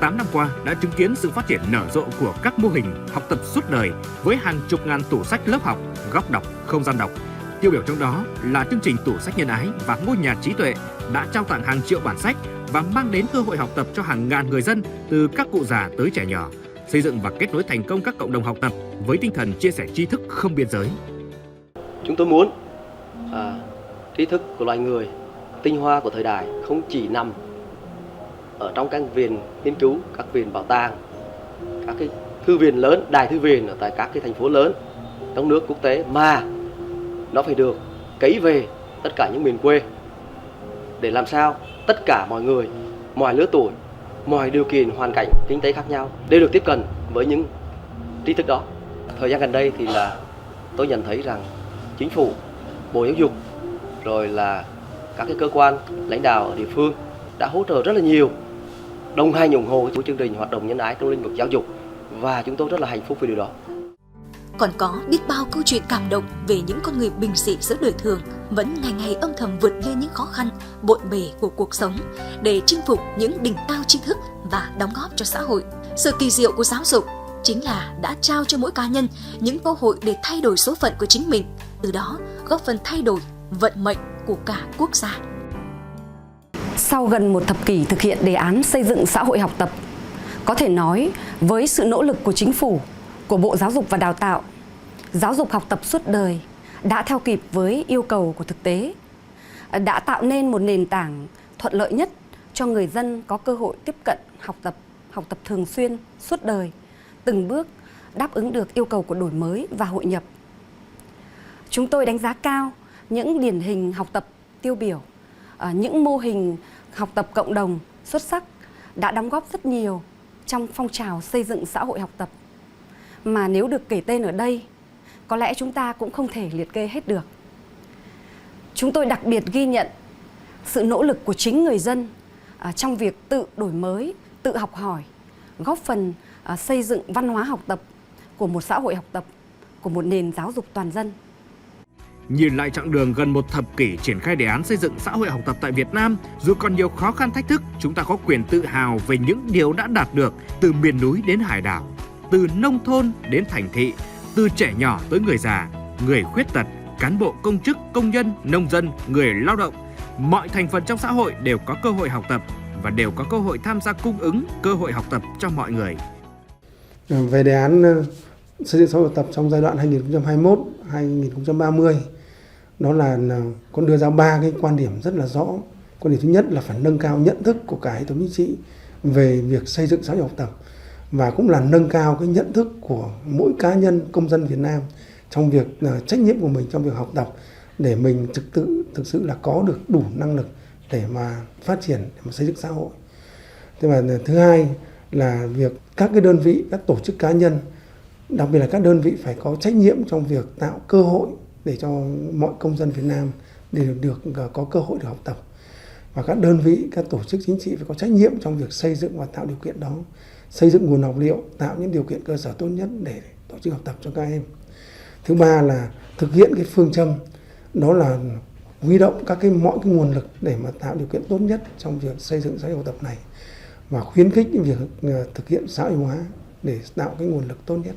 8 năm qua đã chứng kiến sự phát triển nở rộ của các mô hình học tập suốt đời với hàng chục ngàn tủ sách lớp học, góc đọc, không gian đọc. Tiêu biểu trong đó là chương trình tủ sách nhân ái và ngôi nhà trí tuệ đã trao tặng hàng triệu bản sách và mang đến cơ hội học tập cho hàng ngàn người dân từ các cụ già tới trẻ nhỏ, xây dựng và kết nối thành công các cộng đồng học tập với tinh thần chia sẻ tri thức không biên giới. Chúng tôi muốn tri thức của loài người, tinh hoa của thời đại không chỉ nằm ở trong các viện nghiên cứu, các viện bảo tàng, các cái thư viện lớn, đài thư viện ở tại các cái thành phố lớn trong nước quốc tế, mà nó phải được cấy về tất cả những miền quê để làm sao tất cả mọi người, mọi lứa tuổi, mọi điều kiện hoàn cảnh kinh tế khác nhau đều được tiếp cận với những tri thức đó. Thời gian gần đây thì là tôi nhận thấy rằng chính phủ, Bộ Giáo dục rồi là các cái cơ quan lãnh đạo ở địa phương đã hỗ trợ rất là nhiều, đồng hành ủng hộ của chương trình hoạt động nhân ái trong lĩnh vực giáo dục, và chúng tôi rất là hạnh phúc vì điều đó. Còn có biết bao câu chuyện cảm động về những con người bình dị giữa đời thường vẫn ngày ngày âm thầm vượt lên những khó khăn, bộn bề của cuộc sống để chinh phục những đỉnh cao tri thức và đóng góp cho xã hội. Sự kỳ diệu của giáo dục chính là đã trao cho mỗi cá nhân những cơ hội để thay đổi số phận của chính mình, từ đó góp phần thay đổi vận mệnh của cả quốc gia. Sau gần một thập kỷ thực hiện đề án xây dựng xã hội học tập, có thể nói với sự nỗ lực của chính phủ, của Bộ Giáo dục và Đào tạo, giáo dục học tập suốt đời đã theo kịp với yêu cầu của thực tế, đã tạo nên một nền tảng thuận lợi nhất cho người dân có cơ hội tiếp cận học tập thường xuyên, suốt đời, từng bước đáp ứng được yêu cầu của đổi mới và hội nhập. Chúng tôi đánh giá cao những điển hình học tập tiêu biểu, những mô hình học tập cộng đồng xuất sắc đã đóng góp rất nhiều trong phong trào xây dựng xã hội học tập, mà nếu được kể tên ở đây, có lẽ chúng ta cũng không thể liệt kê hết được. Chúng tôi đặc biệt ghi nhận sự nỗ lực của chính người dân trong việc tự đổi mới, tự học hỏi, góp phần xây dựng văn hóa học tập của một xã hội học tập, của một nền giáo dục toàn dân. Nhìn lại chặng đường gần một thập kỷ triển khai đề án xây dựng xã hội học tập tại Việt Nam, dù còn nhiều khó khăn thách thức, chúng ta có quyền tự hào về những điều đã đạt được từ miền núi đến hải đảo, từ nông thôn đến thành thị, từ trẻ nhỏ tới người già, người khuyết tật, cán bộ công chức, công nhân, nông dân, người lao động. Mọi thành phần trong xã hội đều có cơ hội học tập và đều có cơ hội tham gia cung ứng cơ hội học tập cho mọi người. Về đề án xây dựng xã hội học tập trong giai đoạn 2021-2030, đó là con đưa ra 3 cái quan điểm rất là rõ. Quan điểm thứ nhất là phải nâng cao nhận thức của cả hệ thống chính trị về việc xây dựng xã hội học tập, và cũng là nâng cao cái nhận thức của mỗi cá nhân công dân Việt Nam trong việc trách nhiệm của mình trong việc học tập, để mình thực sự là có được đủ năng lực để mà phát triển, để mà xây dựng xã hội. Thế và thứ hai là việc các cái đơn vị, các tổ chức cá nhân, đặc biệt là các đơn vị phải có trách nhiệm trong việc tạo cơ hội để cho mọi công dân Việt Nam để có cơ hội được học tập. Và các đơn vị, các tổ chức chính trị phải có trách nhiệm trong việc xây dựng và tạo điều kiện đó, xây dựng nguồn học liệu, tạo những điều kiện cơ sở tốt nhất để tổ chức học tập cho các em. Thứ ba là thực hiện cái phương châm, đó là huy động mọi cái nguồn lực để mà tạo điều kiện tốt nhất trong việc xây dựng xã hội học tập này, và khuyến khích cái việc thực hiện xã hội hóa để tạo cái nguồn lực tốt nhất.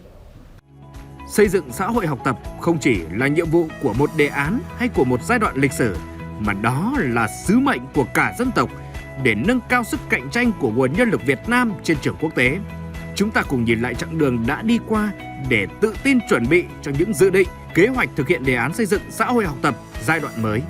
Xây dựng xã hội học tập không chỉ là nhiệm vụ của một đề án hay của một giai đoạn lịch sử, mà đó là sứ mệnh của cả dân tộc để nâng cao sức cạnh tranh của nguồn nhân lực Việt Nam trên trường quốc tế. Chúng ta cùng nhìn lại chặng đường đã đi qua để tự tin chuẩn bị cho những dự định, kế hoạch thực hiện đề án xây dựng xã hội học tập giai đoạn mới.